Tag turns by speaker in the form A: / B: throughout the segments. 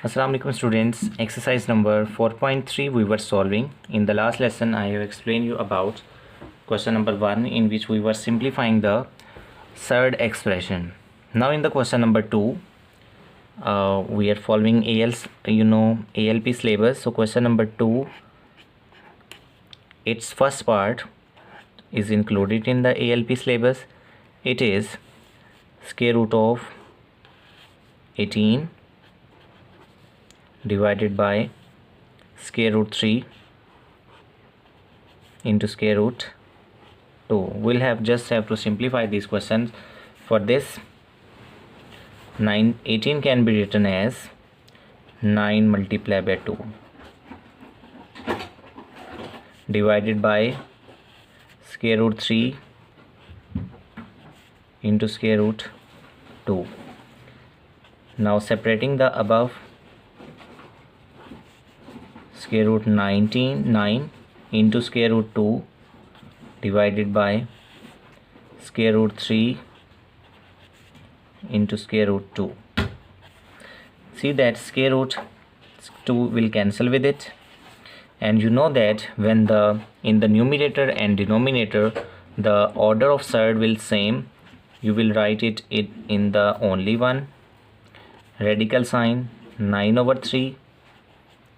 A: Assalamu alaikum students. Exercise number 4.3 we were solving. In the last lesson I have explained you about question number 1 in which we were simplifying the third expression. Now in the question number 2 we are following ALP syllabus. So question number 2, its first part is included in the ALP syllabus. It is square root of 18 divided by square root 3 into square root 2. We'll just have to simplify these questions. For this, 18 can be written as 9 multiplied by 2 divided by square root 3 into square root 2. Now separating the above, square root 9 into square root 2 divided by square root 3 into square root 2. See that square root 2 will cancel with it, and you know that when in the numerator and denominator the order of third will same, you will write it in the only one radical sign. 9 over 3,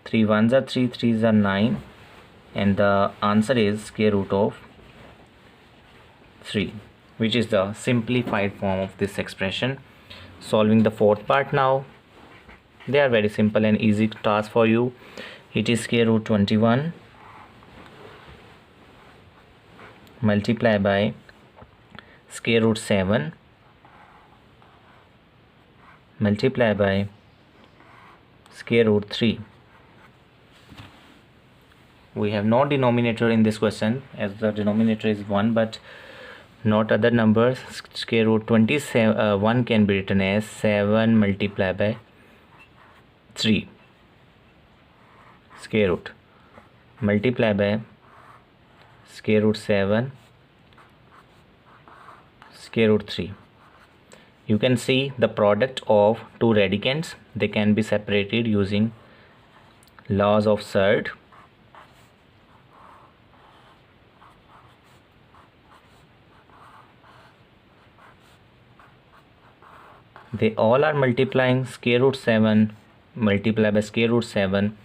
A: 3 ones are 3, 3s are 9, and the answer is square root of 3, which is the simplified form of this expression. Solving the fourth part now. They are very simple and easy task for you. It is square root 21 multiplied by square root 7 multiplied by square root 3. We have no denominator in this question, as the denominator is 1 but not other numbers. Square root 21 can be written as 7 multiplied by 3 square root multiplied by square root 7 square root 3. You can see the product of two radicands, they can be separated using laws of third. They all are multiplying. Square root 7 multiplied by square root 7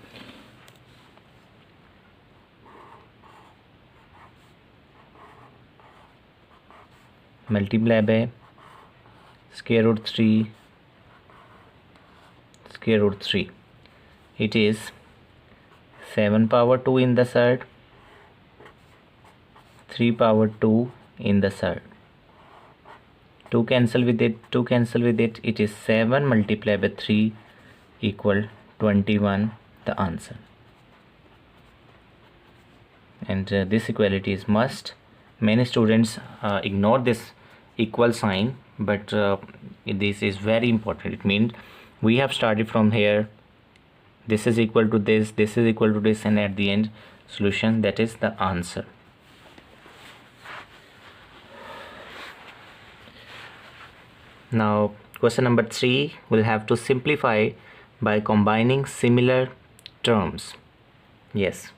A: multiplied by square root 3 square root 3. It is 7 power 2 in the third, 3 power 2 in the third. 2 cancel with it, 2 cancel with it. It is 7 multiplied by 3 equal 21, the answer. And this equality is must. Many students ignore this equal sign, but this is very important. It means we have started from here, this is equal to this, this is equal to this, and at the end solution, that is the answer. Now question number 3, we'll have to simplify by combining similar terms. Yes,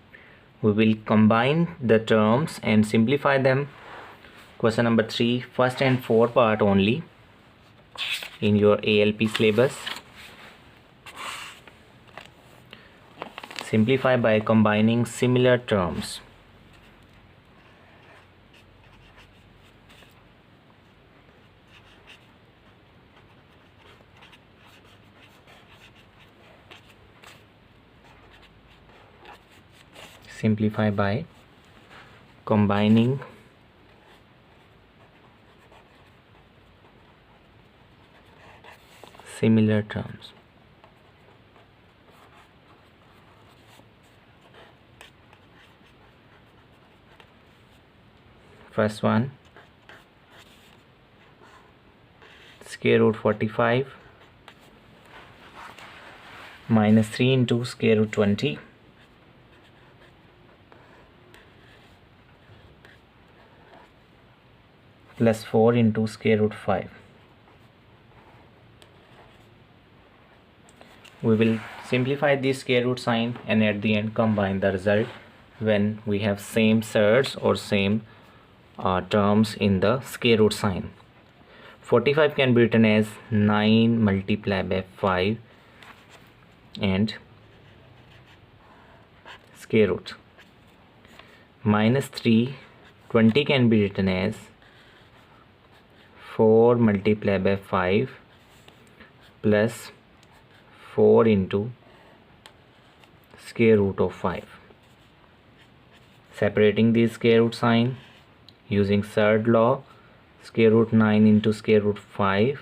A: we will combine the terms and simplify them. Question number 3, first and fourth part only in your ALP syllabus. Simplify by combining similar terms. Simplify by combining similar terms. First one, square root 45 minus 3 into square root 20 plus 4 into square root 5. We will simplify the square root sign, and at the end combine the result when we have same surds or same terms in the square root sign. 45 can be written as 9 multiplied by 5 and square root. Minus 3, 20 can be written as 4 multiplied by 5 plus 4 into square root of 5. Separating the square root sign using third law, square root 9 into square root 5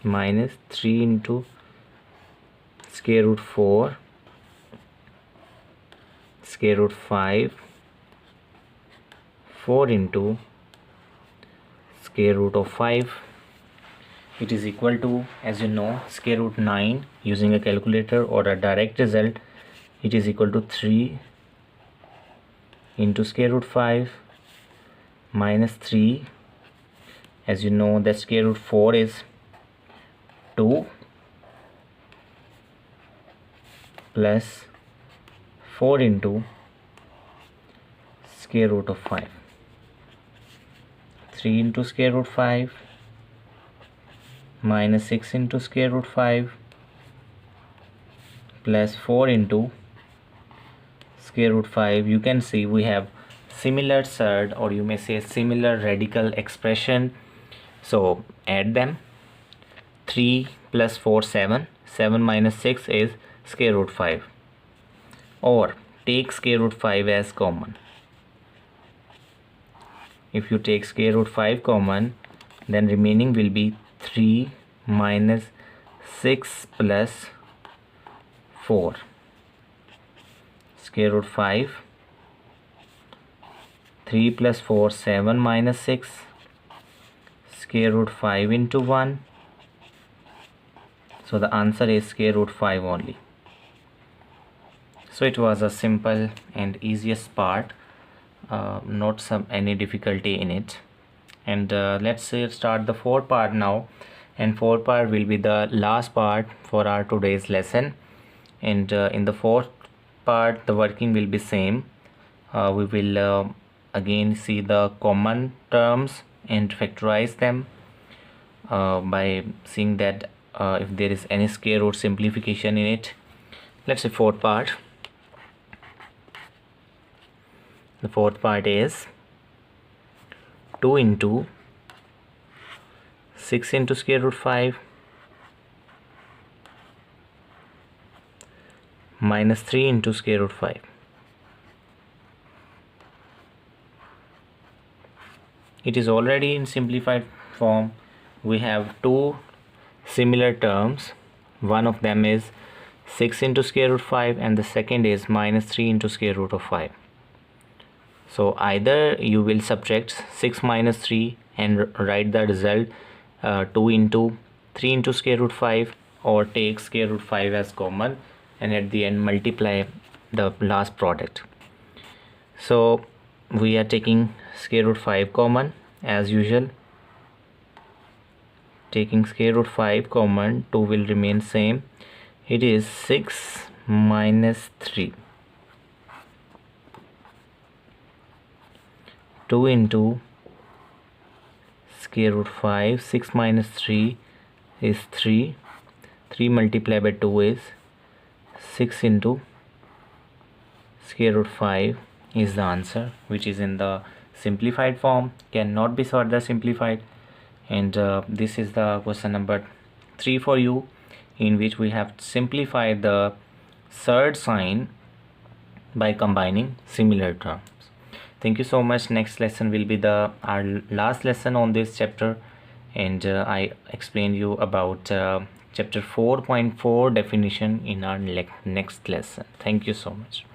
A: minus 3 into square root 4 square root 5 4 into square root of 5. It is equal to, as you know, square root 9 using a calculator or a direct result. It is equal to 3 into square root 5 minus 3. As you know, the square root 4 is 2 plus 4 into square root of 5. 3 into square root 5 minus 6 into square root 5 plus 4 into square root 5. You can see we have similar surd, or you may say similar radical expression. So add them. 3 plus 4, 7. 7 minus 6 is square root 5. Or take square root 5 as common. If you take square root 5 common, then remaining will be 3 minus 6 plus 4. Square root 5. 3 plus 4, 7 minus 6. Square root 5 into 1. So the answer is square root 5 only. So it was a simple and easiest part, not any difficulty in it. And let's start the fourth part now, and fourth part will be the last part for our today's lesson. And in the fourth part the working will be same. We will again see the common terms and factorize them by seeing that if there is any square root simplification in it. Let's say fourth part. The fourth part is 2 into 6 into square root 5 minus 3 into square root 5. It is already in simplified form. We have two similar terms. One of them is 6 into square root 5 and the second is minus 3 into square root of 5. So either you will subtract 6 minus 3 and write the result 2 into 3 into square root 5, or take square root 5 as common and at the end multiply the last product. So we are taking square root 5 common as usual. Taking square root 5 common, 2 will remain same. It is 6 minus 3. 2 into square root 5. 6 minus 3 is 3. 3 multiplied by 2 is 6 into square root 5 is the answer, which is in the simplified form, cannot be further simplified. And this is the question number 3 for you, in which we have simplified the third sign by combining similar terms. Thank you so much. Next lesson will be our last lesson on this chapter, and I explained you about chapter 4.4 definition in our next lesson. Thank you so much.